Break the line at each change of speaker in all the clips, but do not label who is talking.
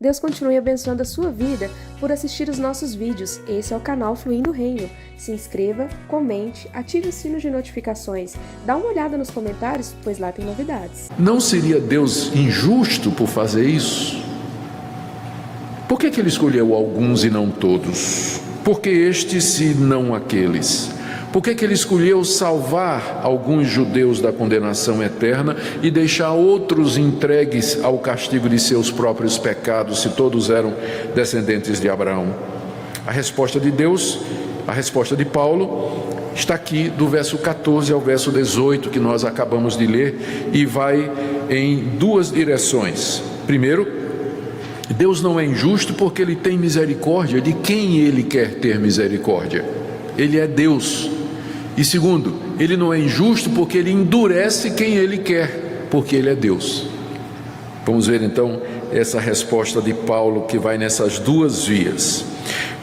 Deus continue abençoando a sua vida por assistir os nossos vídeos. Esse é o canal Fluindo o Reino. Se inscreva, comente, ative o sino de notificações. Dá uma olhada nos comentários, pois lá tem novidades.
Não seria Deus injusto por fazer isso? Por que Ele escolheu alguns e não todos? Por que estes e não aqueles? Por que Ele escolheu salvar alguns judeus da condenação eterna e deixar outros entregues ao castigo de seus próprios pecados, se todos eram descendentes de Abraão? A resposta de Deus, a resposta de Paulo, está aqui do verso 14 ao verso 18, que nós acabamos de ler, e vai em duas direções. Primeiro, Deus não é injusto porque Ele tem misericórdia de quem Ele quer ter misericórdia. Ele é Deus. E segundo, Ele não é injusto porque Ele endurece quem Ele quer, porque Ele é Deus. Vamos ver então essa resposta de Paulo, que vai nessas duas vias.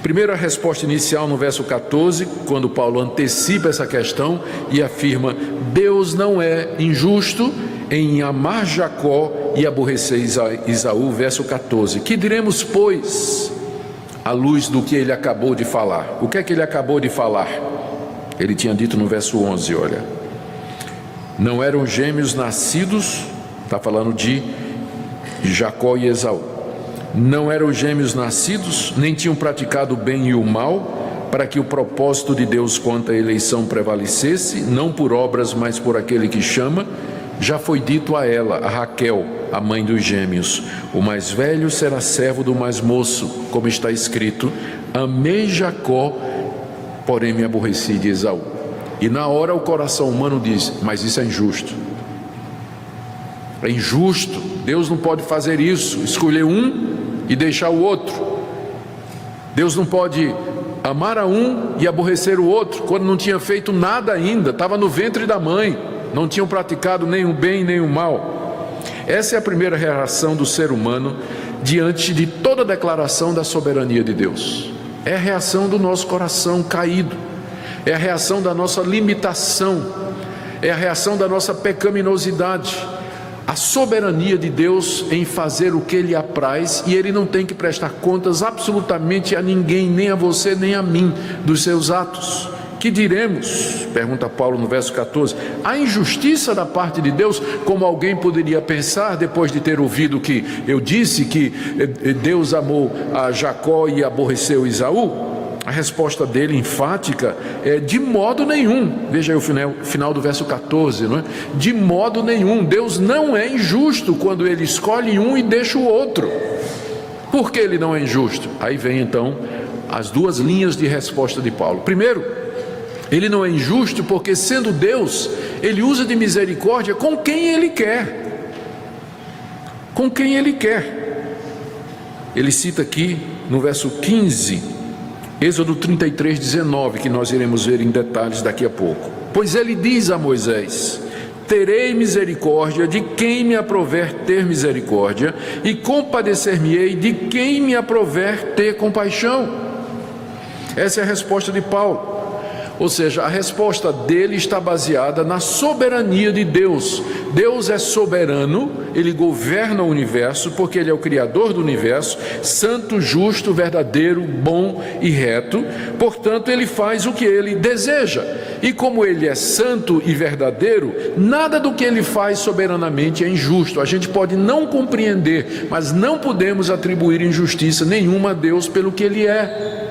Primeiro, a resposta inicial no verso 14, quando Paulo antecipa essa questão e afirma: Deus não é injusto em amar Jacó e aborrecer Esaú. Verso 14: que diremos, pois, à luz do que ele acabou de falar? O que é que ele acabou de falar? Ele tinha dito no verso 11, olha: não eram gêmeos nascidos, está falando de Jacó e Esaú, não eram gêmeos nascidos, nem tinham praticado o bem e o mal, para que o propósito de Deus quanto à eleição prevalecesse, não por obras, mas por aquele que chama. Já foi dito a ela, a Raquel, a mãe dos gêmeos: o mais velho será servo do mais moço, como está escrito: amei Jacó, porém me aborreci de Esaú. E na hora o coração humano diz: mas isso é injusto. É injusto, Deus não pode fazer isso, escolher um e deixar o outro. Deus não pode amar a um e aborrecer o outro, quando não tinha feito nada ainda, estava no ventre da mãe, não tinham praticado nem o bem nem o mal. Essa é a primeira reação do ser humano diante de toda a declaração da soberania de Deus. É a reação do nosso coração caído, é a reação da nossa limitação, é a reação da nossa pecaminosidade. A soberania de Deus em fazer o que Ele apraz, e Ele não tem que prestar contas absolutamente a ninguém, nem a você nem a mim, dos seus atos. Que diremos? Pergunta Paulo no verso 14. A injustiça da parte de Deus, como alguém poderia pensar depois de ter ouvido que eu disse que Deus amou a Jacó e aborreceu Esaú? A resposta dele, enfática, é: de modo nenhum. Veja aí o final do verso 14, não é? De modo nenhum. Deus não é injusto quando Ele escolhe um e deixa o outro. Por que Ele não é injusto? Aí vem então as duas linhas de resposta de Paulo. Primeiro, Ele não é injusto porque, sendo Deus, Ele usa de misericórdia com quem Ele quer. Com quem Ele quer. Ele cita aqui no verso 15, Êxodo 33, 19, que nós iremos ver em detalhes daqui a pouco. Pois Ele diz a Moisés: terei misericórdia de quem me aprouver ter misericórdia, e compadecer-me-ei de quem me aprouver ter compaixão. Essa é a resposta de Paulo. Ou seja, a resposta dele está baseada na soberania de Deus. Deus é soberano, Ele governa o universo, porque Ele é o Criador do universo, santo, justo, verdadeiro, bom e reto. Portanto, Ele faz o que Ele deseja. E como Ele é santo e verdadeiro, nada do que Ele faz soberanamente é injusto. A gente pode não compreender, mas não podemos atribuir injustiça nenhuma a Deus pelo que Ele é.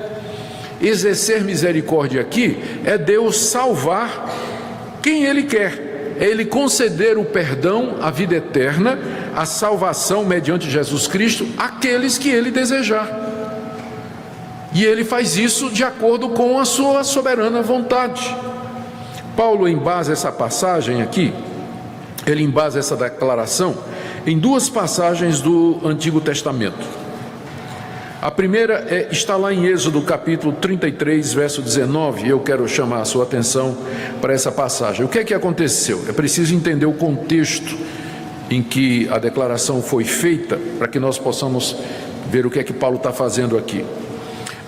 Exercer misericórdia aqui é Deus salvar quem Ele quer, é Ele conceder o perdão, a vida eterna, a salvação mediante Jesus Cristo àqueles que Ele desejar. E Ele faz isso de acordo com a sua soberana vontade. Paulo embasa essa passagem aqui, ele embasa essa declaração em duas passagens do Antigo Testamento. A primeira está lá em Êxodo capítulo 33, verso 19, e eu quero chamar a sua atenção para essa passagem. O que é que aconteceu? É preciso entender o contexto em que a declaração foi feita, para que nós possamos ver o que é que Paulo está fazendo aqui.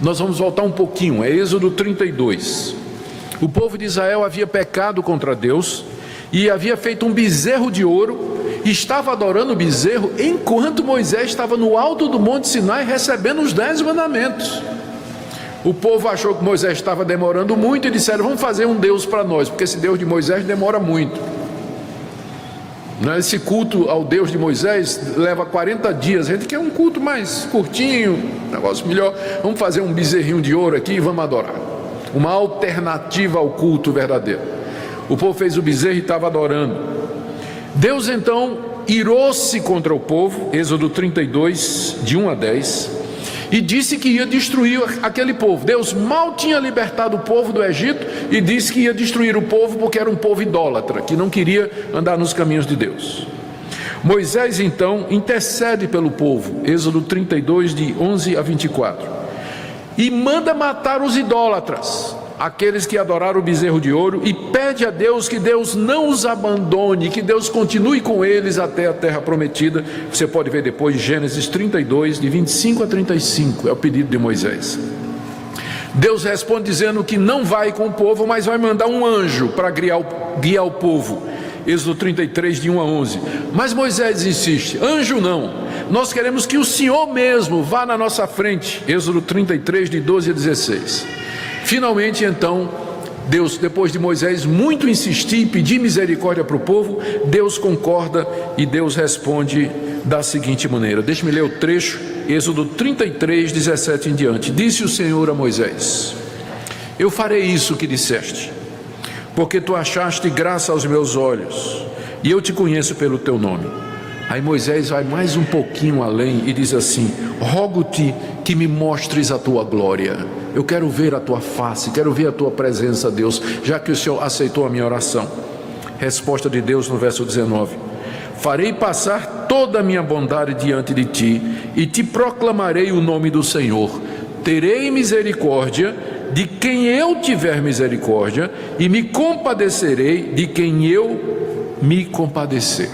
Nós vamos voltar um pouquinho, é Êxodo 32. O povo de Israel havia pecado contra Deus e havia feito um bezerro de ouro estava adorando o bezerro enquanto Moisés estava no alto do Monte Sinai recebendo os 10 mandamentos. O povo achou que Moisés estava demorando muito e disseram: vamos fazer um Deus para nós, porque esse Deus de Moisés demora muito. Esse culto ao Deus de Moisés leva 40 dias. A gente quer um culto mais curtinho, um negócio melhor. Vamos fazer um bezerrinho de ouro aqui e vamos adorar. Uma alternativa ao culto verdadeiro. O povo fez o bezerro e estava adorando. Deus então irou-se contra o povo, Êxodo 32, de 1 a 10, e disse que ia destruir aquele povo. Deus mal tinha libertado o povo do Egito e disse que ia destruir o povo porque era um povo idólatra, que não queria andar nos caminhos de Deus. Moisés então intercede pelo povo, Êxodo 32, de 11 a 24, e manda matar os idólatras, aqueles que adoraram o bezerro de ouro, e pede a Deus que Deus não os abandone, que Deus continue com eles até a terra prometida. Você pode ver depois Gênesis 32, de 25 a 35, é o pedido de Moisés. Deus responde dizendo que não vai com o povo, mas vai mandar um anjo para guiar o povo, Êxodo 33, de 1 a 11. Mas Moisés insiste: anjo não, nós queremos que o Senhor mesmo vá na nossa frente, Êxodo 33, de 12 a 16. Finalmente então, Deus, depois de Moisés muito insistir e pedir misericórdia para o povo, Deus concorda e Deus responde da seguinte maneira. Deixe-me ler o trecho, Êxodo 33, 17 em diante. Disse o Senhor a Moisés: eu farei isso que disseste, porque tu achaste graça aos meus olhos, e eu te conheço pelo teu nome. Aí Moisés vai mais um pouquinho além e diz assim: rogo-te que me mostres a tua glória. Eu quero ver a tua face, quero ver a tua presença, Deus, já que o Senhor aceitou a minha oração. Resposta de Deus no verso 19: farei passar toda a minha bondade diante de ti, e te proclamarei o nome do Senhor. Terei misericórdia de quem eu tiver misericórdia, e me compadecerei de quem eu me compadecer.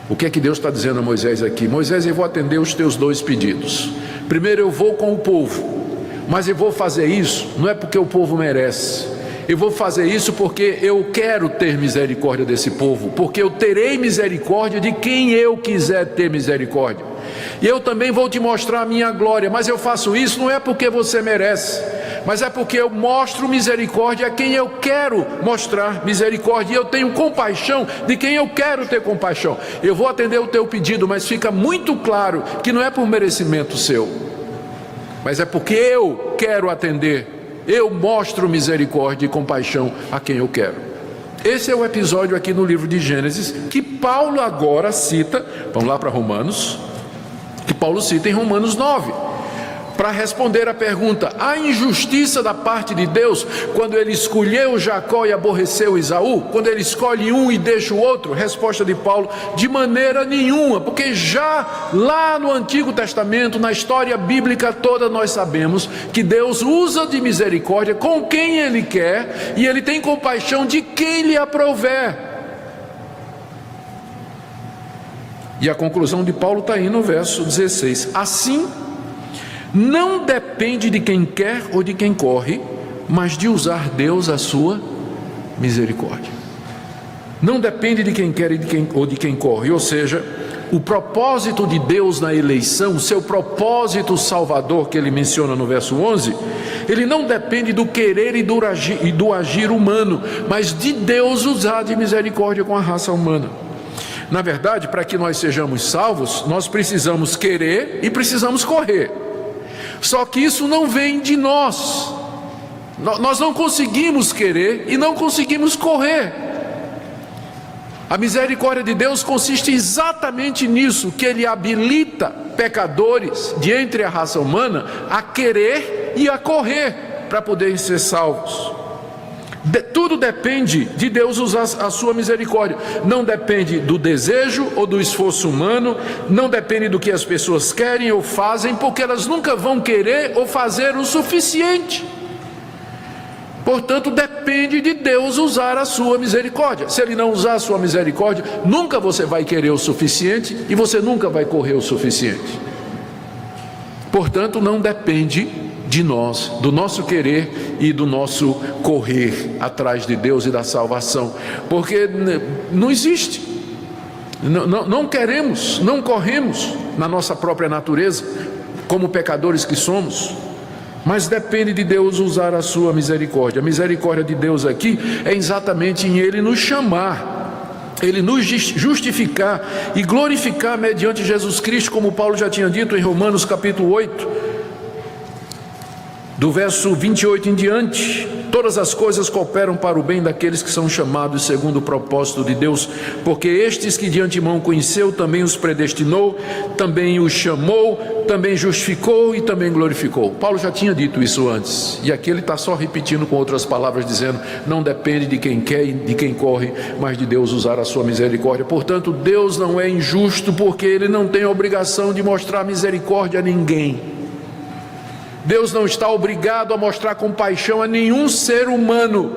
O que é que Deus está dizendo a Moisés aqui? Moisés, eu vou atender os teus 2 pedidos. Primeiro, eu vou com o povo, mas eu vou fazer isso não é porque o povo merece. Eu vou fazer isso porque eu quero ter misericórdia desse povo, porque eu terei misericórdia de quem eu quiser ter misericórdia. E eu também vou te mostrar a minha glória, mas eu faço isso não é porque você merece, mas é porque eu mostro misericórdia a quem eu quero mostrar misericórdia, e eu tenho compaixão de quem eu quero ter compaixão. Eu vou atender o teu pedido, mas fica muito claro que não é por merecimento seu, mas é porque eu quero atender. Eu mostro misericórdia e compaixão a quem eu quero. Esse é o episódio aqui no livro de Gênesis que Paulo agora cita. Vamos lá para Romanos, que Paulo cita em Romanos 9, para responder a pergunta: há injustiça da parte de Deus quando ele escolheu Jacó e aborreceu Esaú? Quando ele escolhe um e deixa o outro? Resposta de Paulo: de maneira nenhuma, porque já lá no Antigo Testamento, na história bíblica toda, nós sabemos que Deus usa de misericórdia com quem ele quer, e ele tem compaixão de quem lhe aprouver. E a conclusão de Paulo está aí no verso 16: assim, não depende de quem quer ou de quem corre, mas de usar Deus a sua misericórdia. Não depende de quem quer ou de quem corre, ou seja, o propósito de Deus na eleição, o seu propósito salvador que ele menciona no verso 11, ele não depende do querer e do agir humano, mas de Deus usar de misericórdia com a raça humana. Na verdade, para que nós sejamos salvos, nós precisamos querer e precisamos correr. Só que isso não vem de nós. Nós não conseguimos querer e não conseguimos correr. A misericórdia de Deus consiste exatamente nisso, que ele habilita pecadores de entre a raça humana a querer e a correr para poderem ser salvos. Tudo depende de Deus usar a sua misericórdia. Não depende do desejo ou do esforço humano, não depende do que as pessoas querem ou fazem, porque elas nunca vão querer ou fazer o suficiente. Portanto, depende de Deus usar a sua misericórdia. Se ele não usar a sua misericórdia, nunca você vai querer o suficiente e você nunca vai correr o suficiente. Portanto, não depende de nós, do nosso querer e do nosso correr atrás de Deus e da salvação, porque não existe Não queremos, não corremos na nossa própria natureza, como pecadores que somos, mas depende de Deus usar a sua misericórdia. A misericórdia de Deus aqui é exatamente em Ele nos chamar, Ele nos justificar e glorificar mediante Jesus Cristo, como Paulo já tinha dito em Romanos capítulo 8, do verso 28 em diante: todas as coisas cooperam para o bem daqueles que são chamados segundo o propósito de Deus, porque estes que de antemão conheceu, também os predestinou, também os chamou, também justificou e também glorificou. Paulo já tinha dito isso antes, e aqui ele está só repetindo com outras palavras, dizendo: não depende de quem quer e de quem corre, mas de Deus usar a sua misericórdia. Portanto, Deus não é injusto, porque Ele não tem a obrigação de mostrar misericórdia a ninguém. Deus não está obrigado a mostrar compaixão a nenhum ser humano,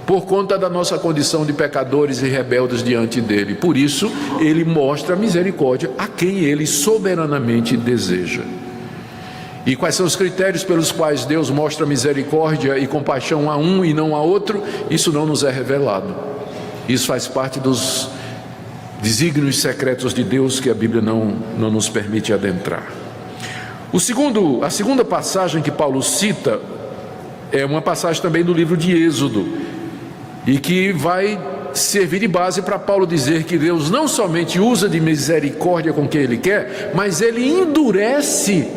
por conta da nossa condição de pecadores e rebeldes diante dele. Por isso, Ele mostra misericórdia a quem Ele soberanamente deseja. E quais são os critérios pelos quais Deus mostra misericórdia e compaixão a um e não a outro? Isso não nos é revelado. Isso faz parte dos desígnios secretos de Deus, que a Bíblia não nos permite adentrar. A segunda passagem que Paulo cita é uma passagem também do livro de Êxodo, e que vai servir de base para Paulo dizer que Deus não somente usa de misericórdia com quem Ele quer, mas Ele endurece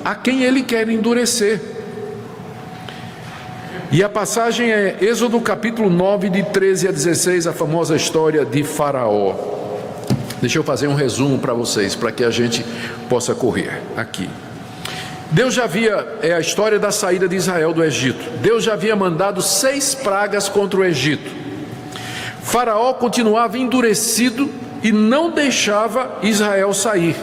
a quem Ele quer endurecer. E a passagem é Êxodo capítulo 9, de 13 a 16, a famosa história de Faraó. Deixa eu fazer um resumo para vocês, para que a gente possa correr aqui. Deus já havia, é a história da saída de Israel do Egito. Deus já havia mandado 6 pragas contra o Egito. Faraó continuava endurecido e não deixava Israel sair.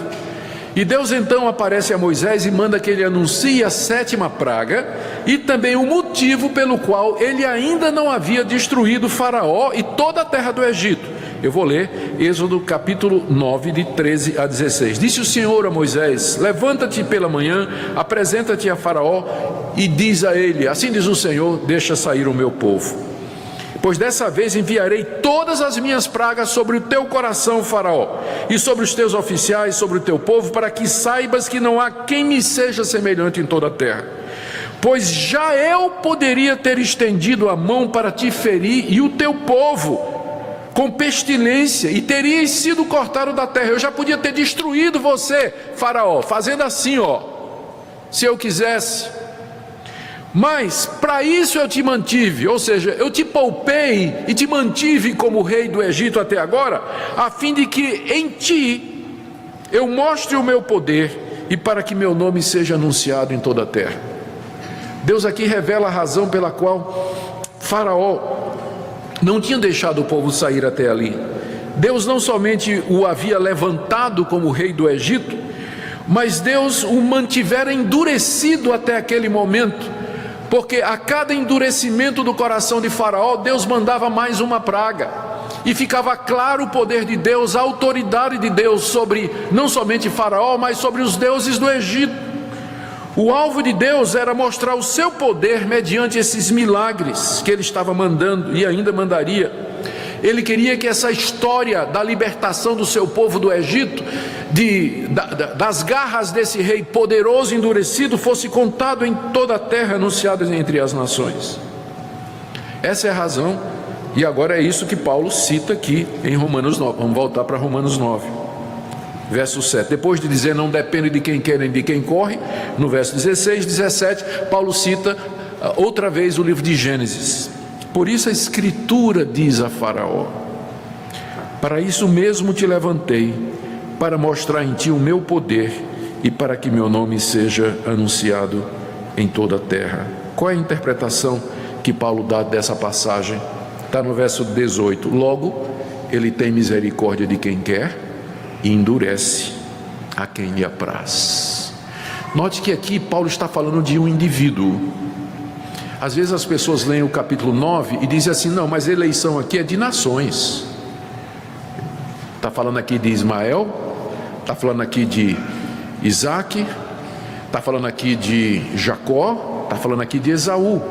E Deus então aparece a Moisés e manda que ele anuncie a 7ª praga e também o motivo pelo qual ele ainda não havia destruído Faraó e toda a terra do Egito. Eu vou ler Êxodo capítulo 9, de 13 a 16. Disse o Senhor a Moisés: levanta-te pela manhã, apresenta-te a Faraó e diz a ele: assim diz o Senhor, deixa sair o meu povo. Pois dessa vez enviarei todas as minhas pragas sobre o teu coração, Faraó, e sobre os teus oficiais, sobre o teu povo, para que saibas que não há quem me seja semelhante em toda a terra. Pois já eu poderia ter estendido a mão para te ferir e o teu povo com pestilência, e terias sido cortado da terra. Eu já podia ter destruído você, Faraó, fazendo assim, se eu quisesse. Mas para isso eu te mantive, ou seja, eu te poupei e te mantive como rei do Egito até agora, a fim de que em ti eu mostre o meu poder e para que meu nome seja anunciado em toda a terra. Deus aqui revela a razão pela qual Faraó não tinha deixado o povo sair até ali. Deus não somente o havia levantado como rei do Egito, mas Deus o mantivera endurecido até aquele momento, porque a cada endurecimento do coração de Faraó, Deus mandava mais uma praga, e ficava claro o poder de Deus, a autoridade de Deus sobre não somente Faraó, mas sobre os deuses do Egito. O alvo de Deus era mostrar o seu poder mediante esses milagres que Ele estava mandando e ainda mandaria. Ele queria que essa história da libertação do seu povo do Egito, das garras desse rei poderoso e endurecido, fosse contado em toda a terra, anunciado entre as nações. Essa é a razão, e agora é isso que Paulo cita aqui em Romanos 9. Vamos voltar para Romanos 9. Verso 7, depois de dizer não depende de quem quer nem de quem corre, no verso 16, 17, Paulo cita outra vez o livro de Gênesis. Por isso a Escritura diz a Faraó: para isso mesmo te levantei, para mostrar em ti o meu poder e para que meu nome seja anunciado em toda a terra. Qual é a interpretação que Paulo dá dessa passagem? Está no verso 18, logo ele tem misericórdia de quem quer e endurece a quem lhe apraz. Note que aqui Paulo está falando de um indivíduo. Às vezes as pessoas leem o capítulo 9 e dizem assim: não, mas a eleição aqui é de nações. Está falando aqui de Ismael, está falando aqui de Isaac, está falando aqui de Jacó, está falando aqui de Esaú.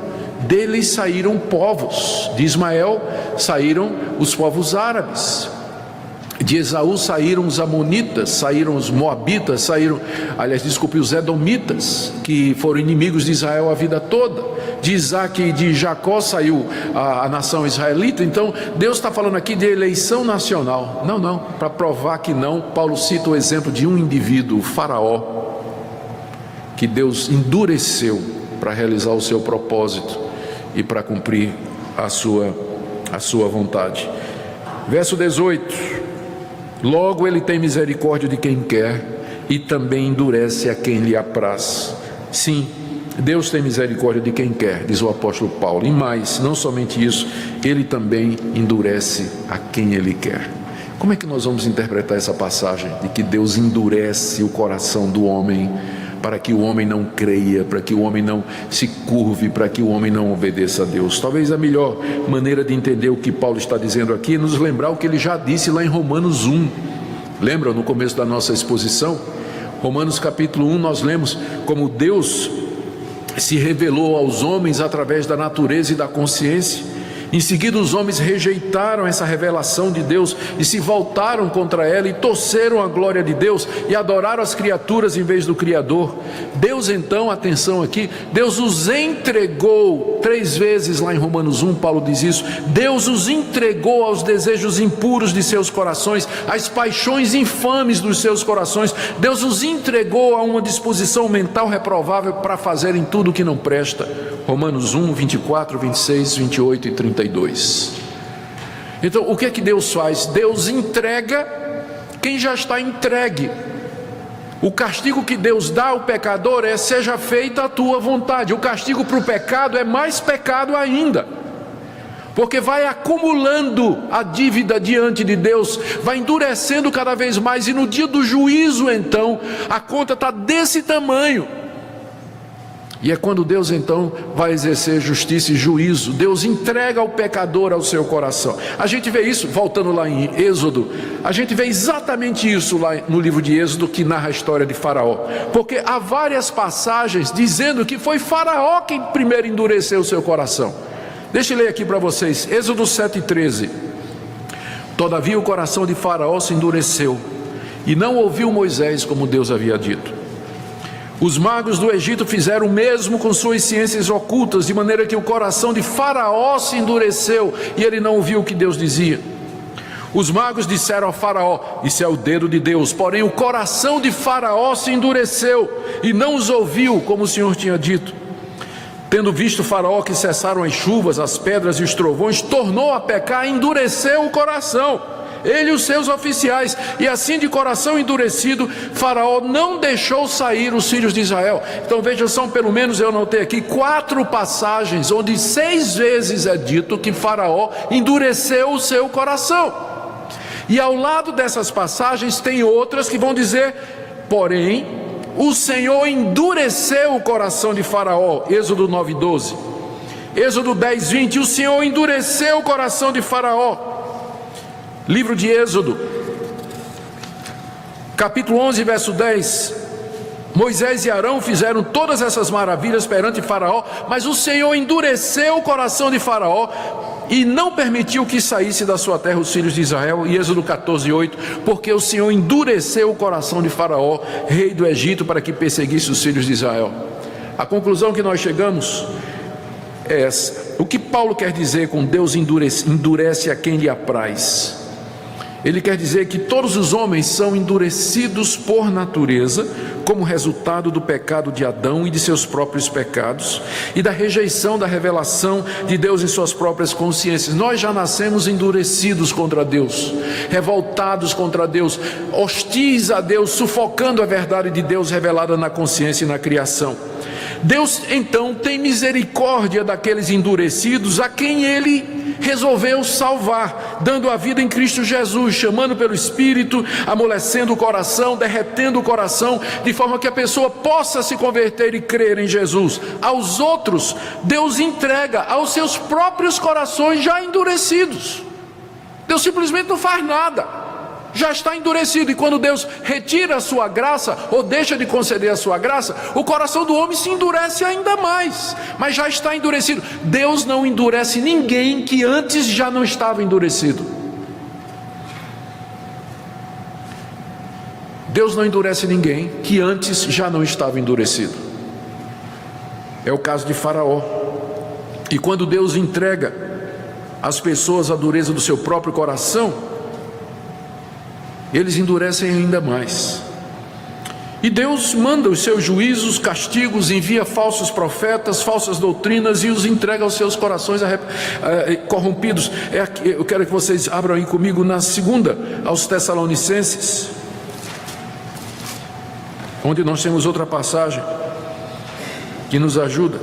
Deles saíram povos, de Ismael saíram os povos árabes, De Esaú saíram os amonitas, saíram os moabitas, os edomitas, que foram inimigos de Israel a vida toda. De Isaac e de Jacó saiu a nação israelita. Então Deus está falando aqui de eleição nacional. Não, para provar que não, Paulo cita o exemplo de um indivíduo, o Faraó, que Deus endureceu para realizar o seu propósito e para cumprir a sua vontade. Verso 18: logo ele tem misericórdia de quem quer e também endurece a quem lhe apraz. Sim, Deus tem misericórdia de quem quer, diz o apóstolo Paulo. E mais, não somente isso, ele também endurece a quem ele quer. Como é que nós vamos interpretar essa passagem de que Deus endurece o coração do homem para que o homem não creia, para que o homem não se curve, para que o homem não obedeça a Deus? Talvez a melhor maneira de entender o que Paulo está dizendo aqui é nos lembrar o que ele já disse lá em Romanos 1. Lembra no começo da nossa exposição? Romanos capítulo 1, nós lemos como Deus se revelou aos homens através da natureza e da consciência. Em seguida os homens rejeitaram essa revelação de Deus e se voltaram contra ela e torceram a glória de Deus e adoraram as criaturas em vez do Criador. Deus então, atenção aqui, Deus os entregou 3 vezes lá em Romanos 1, Paulo diz isso. Deus os entregou aos desejos impuros de seus corações, às paixões infames dos seus corações. Deus os entregou a uma disposição mental reprovável para fazerem tudo o que não presta. Romanos 1, 24, 26, 28 e 32. Então, o que é que Deus faz? Deus entrega quem já está entregue. O castigo que Deus dá ao pecador é: seja feita a tua vontade. O castigo para o pecado é mais pecado ainda, porque vai acumulando a dívida diante de Deus, vai endurecendo cada vez mais, e no dia do juízo então, a conta está desse tamanho. E é quando Deus então vai exercer justiça e juízo. Deus entrega o pecador ao seu coração. A gente vê isso, voltando lá em Êxodo, a gente vê exatamente isso lá no livro de Êxodo, que narra a história de Faraó. Porque há várias passagens dizendo que foi Faraó quem primeiro endureceu o seu coração. Deixa eu ler aqui para vocês, Êxodo 7,13. Todavia o coração de Faraó se endureceu e não ouviu Moisés como Deus havia dito. Os magos do Egito fizeram o mesmo com suas ciências ocultas, de maneira que o coração de Faraó se endureceu e ele não ouviu o que Deus dizia. Os magos disseram a Faraó: isso é o dedo de Deus. Porém o coração de Faraó se endureceu e não os ouviu como o Senhor tinha dito. Tendo visto Faraó que cessaram as chuvas, as pedras e os trovões, tornou a pecar e endureceu o coração, ele e os seus oficiais, e assim de coração endurecido, Faraó não deixou sair os filhos de Israel. Então veja, são pelo menos, eu anotei aqui, 4 passagens, onde 6 vezes é dito que Faraó endureceu o seu coração. E ao lado dessas passagens tem outras que vão dizer: porém, o Senhor endureceu o coração de Faraó. Êxodo 9:12. Êxodo 10:20, o Senhor endureceu o coração de Faraó. Livro de Êxodo, capítulo 11, verso 10. Moisés e Arão fizeram todas essas maravilhas perante Faraó, mas o Senhor endureceu o coração de Faraó e não permitiu que saísse da sua terra os filhos de Israel. E Êxodo 14:8, porque o Senhor endureceu o coração de Faraó, rei do Egito, para que perseguisse os filhos de Israel. A conclusão que nós chegamos é essa. O que Paulo quer dizer com Deus endurece a quem lhe apraz? Ele quer dizer que todos os homens são endurecidos por natureza, como resultado do pecado de Adão e de seus próprios pecados, e da rejeição da revelação de Deus em suas próprias consciências. Nós já nascemos endurecidos contra Deus, revoltados contra Deus, hostis a Deus, sufocando a verdade de Deus revelada na consciência e na criação. Deus então tem misericórdia daqueles endurecidos a quem Ele resolveu salvar, dando a vida em Cristo Jesus, chamando pelo Espírito, amolecendo o coração, derretendo o coração, de forma que a pessoa possa se converter e crer em Jesus. Aos outros, Deus entrega aos seus próprios corações já endurecidos. Deus simplesmente não faz nada, já está endurecido. E quando Deus retira a sua graça, ou deixa de conceder a sua graça, o coração do homem se endurece ainda mais, mas já está endurecido. Deus não endurece ninguém que antes já não estava endurecido. Deus não endurece ninguém que antes já não estava endurecido. É o caso de Faraó. E quando Deus entrega às pessoas a dureza do seu próprio coração, eles endurecem ainda mais. E Deus manda os seus juízos, castigos, envia falsos profetas, falsas doutrinas e os entrega aos seus corações corrompidos. Eu quero que vocês abram aí comigo na segunda aos Tessalonicenses, onde nós temos outra passagem que nos ajuda.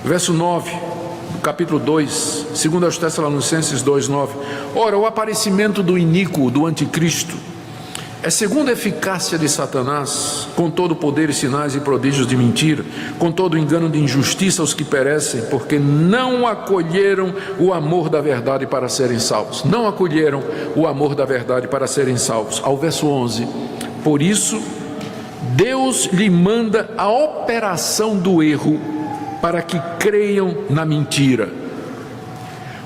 Verso 9, do capítulo 2, segundo aos Tessalonicenses 2:9. Ora, o aparecimento do iníquo, do anticristo, é segundo a eficácia de Satanás, com todo o poder e sinais e prodígios de mentira, com todo o engano de injustiça aos que perecem, porque não acolheram o amor da verdade para serem salvos. Não acolheram o amor da verdade para serem salvos. Ao verso 11, por isso, Deus lhe manda a operação do erro para que creiam na mentira.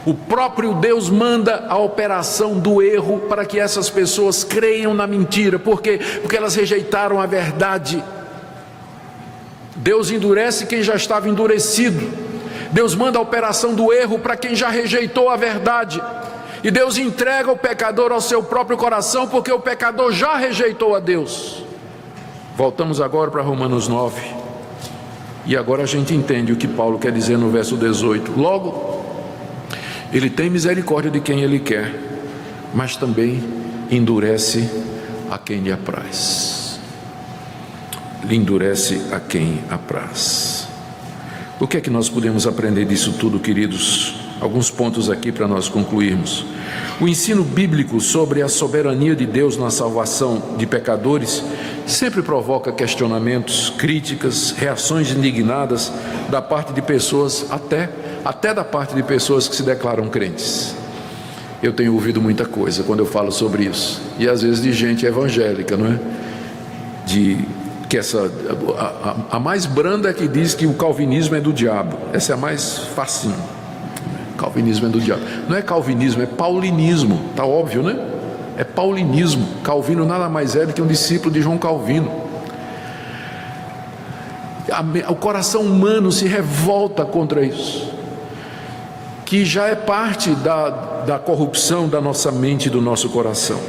O próprio Deus manda a operação do erro para que essas pessoas creiam na mentira. Por quê? Porque elas rejeitaram a verdade. Deus endurece quem já estava endurecido. Deus manda a operação do erro para quem já rejeitou a verdade. E Deus entrega o pecador ao seu próprio coração, porque o pecador já rejeitou a Deus. Voltamos agora para Romanos 9. E agora a gente entende o que Paulo quer dizer no verso 18. Logo, Ele tem misericórdia de quem Ele quer, mas também endurece a quem lhe apraz. Ele endurece a quem apraz. O que é que nós podemos aprender disso tudo, queridos? Alguns pontos aqui para nós concluirmos. O ensino bíblico sobre a soberania de Deus na salvação de pecadores sempre provoca questionamentos, críticas, reações indignadas da parte de pessoas, até da parte de pessoas que se declaram crentes. Eu tenho ouvido muita coisa quando eu falo sobre isso, e às vezes de gente evangélica, não é? A mais branda é que diz que o calvinismo é do diabo. Essa é a mais facinho. Calvinismo é do diabo. Não é calvinismo, é paulinismo. Está óbvio, né? É paulinismo. Calvino nada mais é do que um discípulo de João Calvino. O coração humano se revolta contra isso, que já é parte da corrupção da nossa mente e do nosso coração.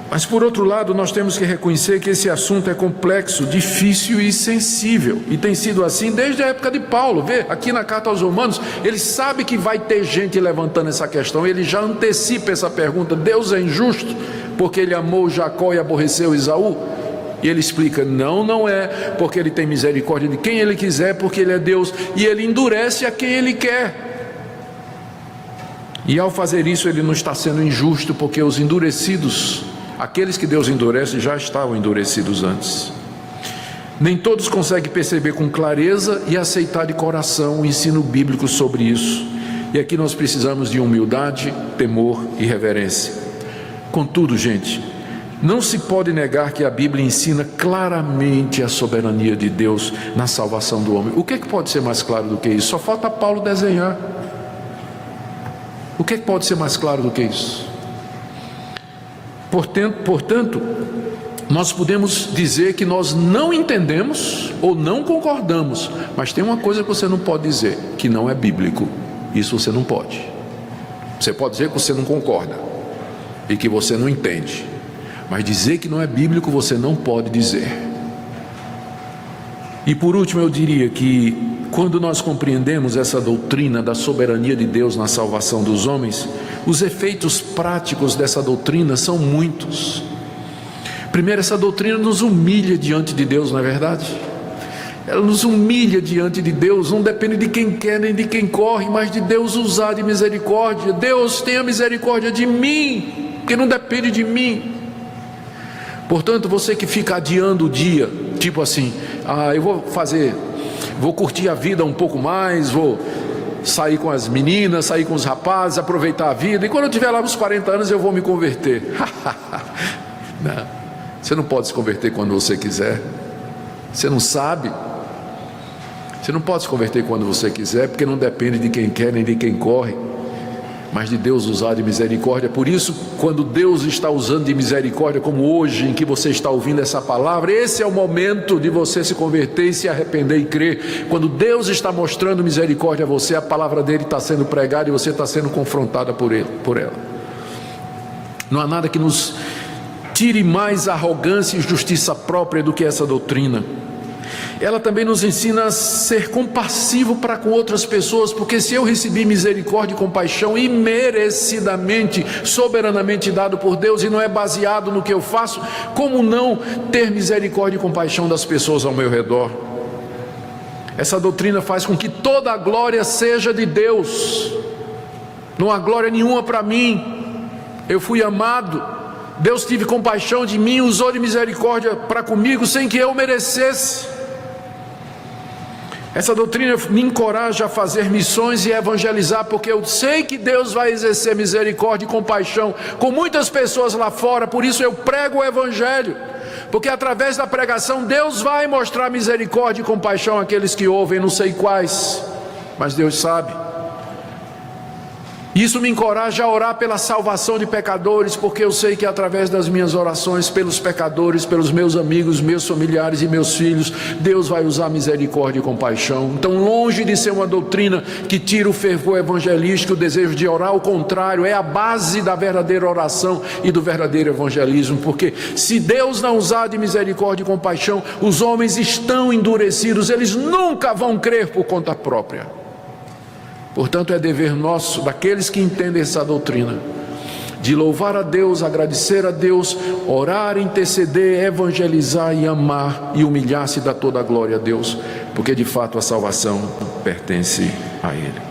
Mas por outro lado, nós temos que reconhecer que esse assunto é complexo, difícil e sensível, e tem sido assim desde a época de Paulo. Vê, aqui na carta aos Romanos, ele sabe que vai ter gente levantando essa questão, ele já antecipa essa pergunta: Deus é injusto porque ele amou Jacó e aborreceu Esaú? E ele explica: não é, porque ele tem misericórdia de quem ele quiser, porque ele é Deus, e ele endurece a quem ele quer. E ao fazer isso, ele não está sendo injusto, porque os endurecidos, aqueles que Deus endurece, já estavam endurecidos antes. Nem todos conseguem perceber com clareza e aceitar de coração o ensino bíblico sobre isso. E aqui nós precisamos de humildade, temor e reverência. Contudo, gente, não se pode negar que a Bíblia ensina claramente a soberania de Deus na salvação do homem. O que é que pode ser mais claro do que isso? Só falta Paulo desenhar. O que é que pode ser mais claro do que isso? Portanto, nós podemos dizer que nós não entendemos ou não concordamos, mas tem uma coisa que você não pode dizer, que não é bíblico. Isso você não pode. Você pode dizer que você não concorda e que você não entende, mas dizer que não é bíblico você não pode dizer. E por último, eu diria que quando nós compreendemos essa doutrina da soberania de Deus na salvação dos homens, os efeitos práticos dessa doutrina são muitos. Primeiro, essa doutrina nos humilha diante de Deus, não é verdade? Ela nos humilha diante de Deus. Não depende de quem quer nem de quem corre, mas de Deus usar de misericórdia. Deus tenha misericórdia de mim, porque não depende de mim. Portanto, você que fica adiando o dia, tipo assim: eu vou curtir a vida um pouco mais, vou sair com as meninas, sair com os rapazes, aproveitar a vida, e quando eu tiver lá nos 40 anos eu vou me converter. Não, você não pode se converter quando você quiser. Você não sabe. Você não pode se converter quando você quiser, porque não depende de quem quer nem de quem corre. mas de Deus usar de misericórdia. Por isso, quando Deus está usando de misericórdia, como hoje em que você está ouvindo essa palavra, esse é o momento de você se converter e se arrepender e crer. Quando Deus está mostrando misericórdia a você, a palavra dele está sendo pregada e você está sendo confrontada por ela. Não há nada que nos tire mais arrogância e justiça própria do que essa doutrina. Ela também nos ensina a ser compassivo para com outras pessoas, porque se eu recebi misericórdia e compaixão imerecidamente, soberanamente dado por Deus, e não é baseado no que eu faço, como não ter misericórdia e compaixão das pessoas ao meu redor? Essa doutrina faz com que toda a glória seja de Deus. Não há glória nenhuma para mim. Eu fui amado, Deus teve compaixão de mim, usou de misericórdia para comigo sem que eu merecesse. Essa doutrina me encoraja a fazer missões e evangelizar, porque eu sei que Deus vai exercer misericórdia e compaixão com muitas pessoas lá fora. Por isso eu prego o evangelho, porque através da pregação Deus vai mostrar misericórdia e compaixão àqueles que ouvem, não sei quais, mas Deus sabe. Isso me encoraja a orar pela salvação de pecadores, porque eu sei que através das minhas orações pelos pecadores, pelos meus amigos, meus familiares e meus filhos, Deus vai usar misericórdia e compaixão. Então, longe de ser uma doutrina que tira o fervor evangelístico, o desejo de orar, ao contrário, é a base da verdadeira oração e do verdadeiro evangelismo, porque se Deus não usar de misericórdia e compaixão, os homens estão endurecidos, eles nunca vão crer por conta própria. Portanto, é dever nosso, daqueles que entendem essa doutrina, de louvar a Deus, agradecer a Deus, orar, interceder, evangelizar e amar e humilhar-se e dar toda a glória a Deus, porque de fato a salvação pertence a Ele.